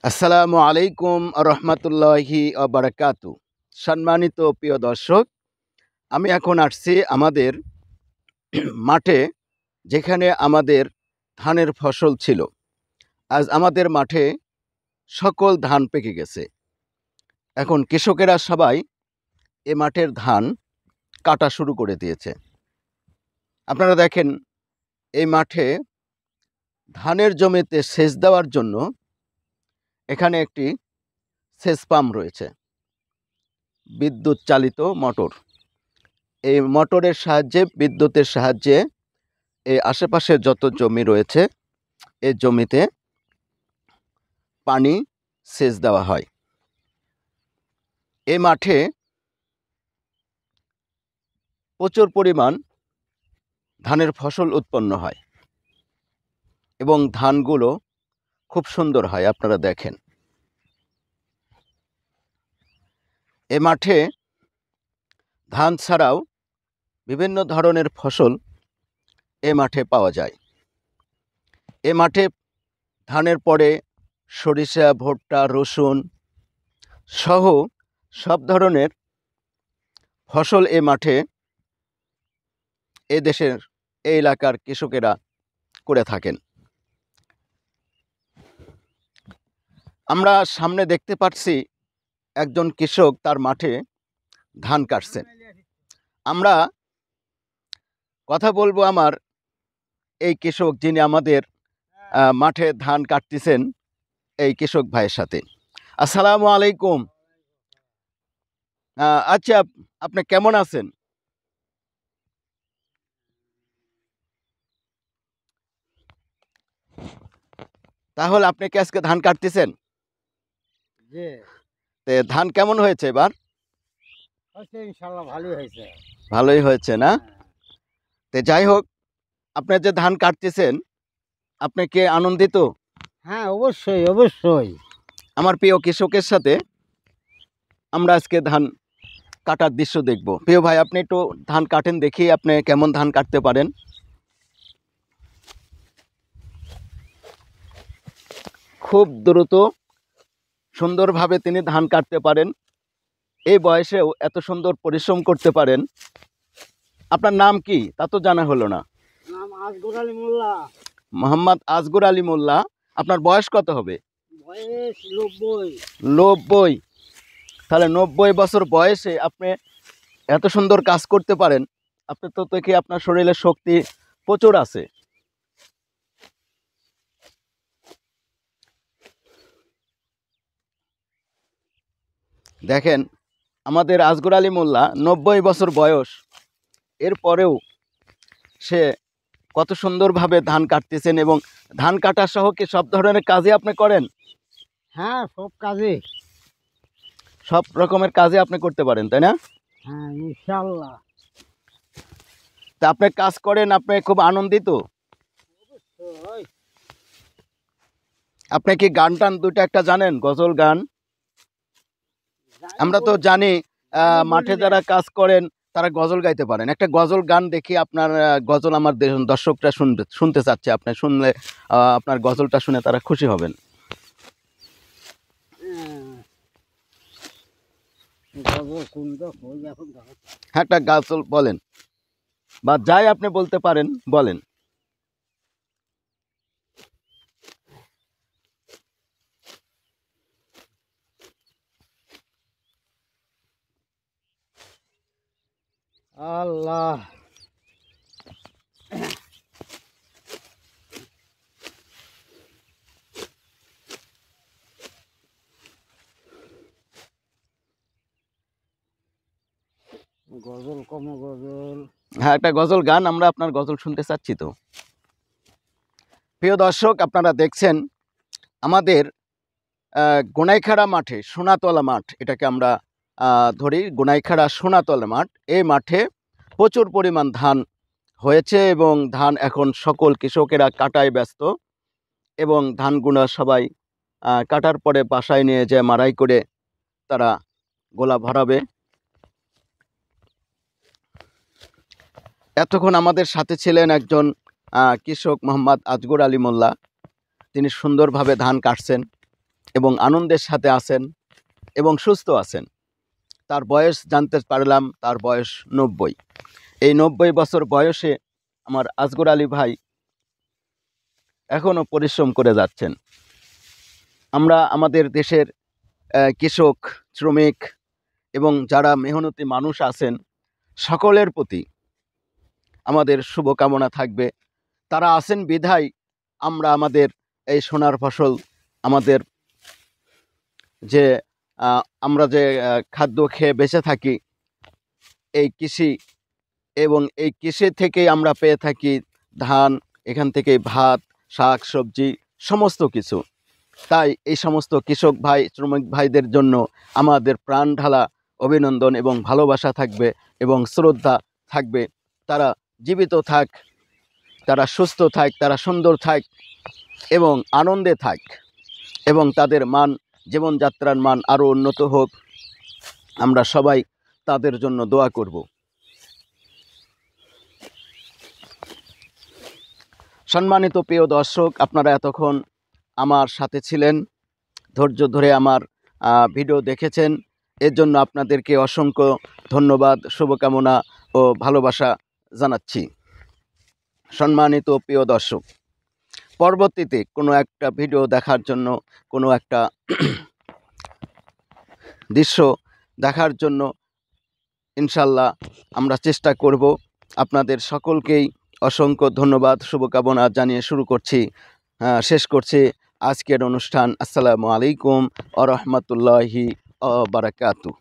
আসসালামু আলাইকুম রহমতুল্লাহি বারাকাতু। সম্মানিত প্রিয় দর্শক, আমি এখন আসছি আমাদের মাঠে, যেখানে আমাদের ধানের ফসল ছিল। আজ আমাদের মাঠে সকল ধান পেকে গেছে। এখন কৃষকেরা সবাই এ মাঠের ধান কাটা শুরু করে দিয়েছে। আপনারা দেখেন, এই মাঠে ধানের জমিতে সেচ দেওয়ার জন্য এখানে একটি সেচ পাম্প রয়েছে, বিদ্যুৎ চালিত মোটর। এই মোটরের সাহায্যে, বিদ্যুতের সাহায্যে এই আশেপাশে যত জমি রয়েছে এই জমিতে পানি সেচ দেওয়া হয়। এই মাঠে প্রচুর পরিমাণ ধানের ফসল উৎপন্ন হয় এবং ধানগুলো খুব সুন্দর হয়। আপনারা দেখেন, এ মাঠে ধান ছাড়াও বিভিন্ন ধরনের ফসল এ মাঠে পাওয়া যায়। এ মাঠে ধানের পরে সরিষা, ভুট্টা, রসুন সহ সব ধরনের ফসল এ মাঠে এ দেশের এই এলাকার কৃষকেরা করে থাকেন। আমরা সামনে দেখতে পাচ্ছি একজন কৃষক তার মাঠে ধান কাটছেন। আমরা কথা বলবো আমার এই কৃষক, যিনি আমাদের মাঠে ধান কাটতেছেন, এই কৃষক ভাইয়ের সাথে। আসসালামু আলাইকুম। আচ্ছা, আপনি কেমন আছেন? তাহলে আপনি কি আজকে ধান কাটতেছেন? ধান কেমন হয়েছে এবার? ইনশাল্লাহ ভালোই হয়েছে। ভালোই হয়েছে না? যাই হোক, আপনি যে ধান কাটতেছেন, আপনি কি আনন্দিত? হ্যাঁ, অবশ্যই অবশ্যই। আমার প্রিয় কৃষকের সাথে আমরা আজকে ধান কাটার দৃশ্য দেখব। প্রিয় ভাই, আপনি একটু ধান কাটেন, দেখি আপনি কেমন ধান কাটতে পারেন। খুব দ্রুত সুন্দরভাবে তিনি ধান কাটতে পারেন। এই বয়সেও এত সুন্দর পরিশ্রম করতে পারেন। আপনার নাম কি তা তো জানা হলো না। নাম আসগর আলী মোল্লা। মোহাম্মদ আসগর আলী মোল্লা। আপনার বয়স কত হবে? বয়স 90। 90? তাহলে 90 বছর বয়সে আপনি এত সুন্দর কাজ করতে পারেন। আপনি তো দেখি আপনার শরীরে শক্তি প্রচুর আছে। দেখেন, আমাদের আসগর আলী মোল্লা 90 বছর বয়স, এরপরেও সে কত সুন্দরভাবে ধান কাটতেছেন। এবং ধান কাটা সহ কি সব ধরনের কাজই আপনি করেন? হ্যাঁ, সব কাজে। সব রকমের কাজে আপনি করতে পারেন, তাই না? হ্যাঁ, ইনশাল্লাহ। তা আপনি কাজ করেন, আপনি খুব আনন্দিত? আপনি কি গান টান দুটো একটা জানেন, গজল গান? আমরা তো জানি মাঠে যারা কাজ করেন তারা গজল গাইতে পারেন। একটা গজল গান দেখি আপনার। গজল আমার দর্শকরা শুনতে চাচ্ছে। আপনি শুনলে আপনার গজলটা শুনে তারা খুশি হবেন। হ্যাঁ, একটা গজল বলেন, বা যাই আপনি বলতে পারেন, বলেন। আল্লাহ, গজল কম গজল। হ্যাঁ, একটা গজল গান, আমরা আপনার গজল শুনতে চাচ্ছি। তো প্রিয় দর্শক, আপনারা দেখছেন আমাদের গোনাইখাড়া মাঠে, সোনাতলা মাঠ এটাকে আমরা ধরি, গোনাইখাড়া সোনাতলা মাঠ। এই মাঠে প্রচুর পরিমাণ ধান হয়েছে এবং ধান এখন সকল কৃষকেরা কাটায় ব্যস্ত। এবং ধানগুলো সবাই কাটার পরে বাসায় নিয়ে যেয়ে মাড়াই করে তারা গোলা ভরাবে। এতক্ষণ আমাদের সাথে ছিলেন একজন কৃষক, মোহাম্মদ আসগর আলী মোল্লা। তিনি সুন্দরভাবে ধান কাটছেন। এবং আনন্দের সাথে আছেন এবং সুস্থ আছেন। তার বয়স জানতে পারলাম, তার বয়স 90। এই 90 বছর বয়সে আমার আসগর আলী ভাই এখনও পরিশ্রম করে যাচ্ছেন। আমরা আমাদের দেশের কৃষক, শ্রমিক এবং যারা মেহনতি মানুষ আছেন সকলের প্রতি আমাদের শুভকামনা থাকবে। তারা আছেন বিধায় আমরা আমাদের এই সোনার ফসল, আমাদের যে আমরা যে খাদ্য খেয়ে বেঁচে থাকি, এই কৃষি, এবং এই কৃষি থেকেই আমরা পেয়ে থাকি ধান, এখান থেকে ভাত, শাক সবজি সমস্ত কিছু। তাই এই সমস্ত কৃষক ভাই, শ্রমিক ভাইদের জন্য আমাদের প্রাণ ঢালা অভিনন্দন এবং ভালোবাসা থাকবে এবং শ্রদ্ধা থাকবে। তারা জীবিত থাক, তারা সুস্থ থাক, তারা সুন্দর থাক এবং আনন্দে থাক, এবং তাদের মান, জীবনযাত্রার মান আরও উন্নত হোক। আমরা সবাই তাদের জন্য দোয়া করব। সম্মানিত প্রিয় দর্শক, আপনারা এতক্ষণ আমার সাথে ছিলেন, ধৈর্য ধরে আমার ভিডিও দেখেছেন, এর জন্য আপনাদেরকে অসংখ্য ধন্যবাদ, শুভকামনা ও ভালোবাসা জানাচ্ছি। সম্মানিত প্রিয় দর্শক, পরবর্তীতে কোনো একটা ভিডিও দেখার জন্য, কোনো একটা দৃশ্য দেখার জন্য ইনশাল্লাহ আমরা চেষ্টা করব। আপনাদের সকলকেই অসংখ্য ধন্যবাদ, শুভকামনা জানিয়ে শেষ করছি আজকের অনুষ্ঠান। আসসালামু আলাইকুম ওয়া রাহমাতুল্লাহি ওয়া বারাকাতুহু।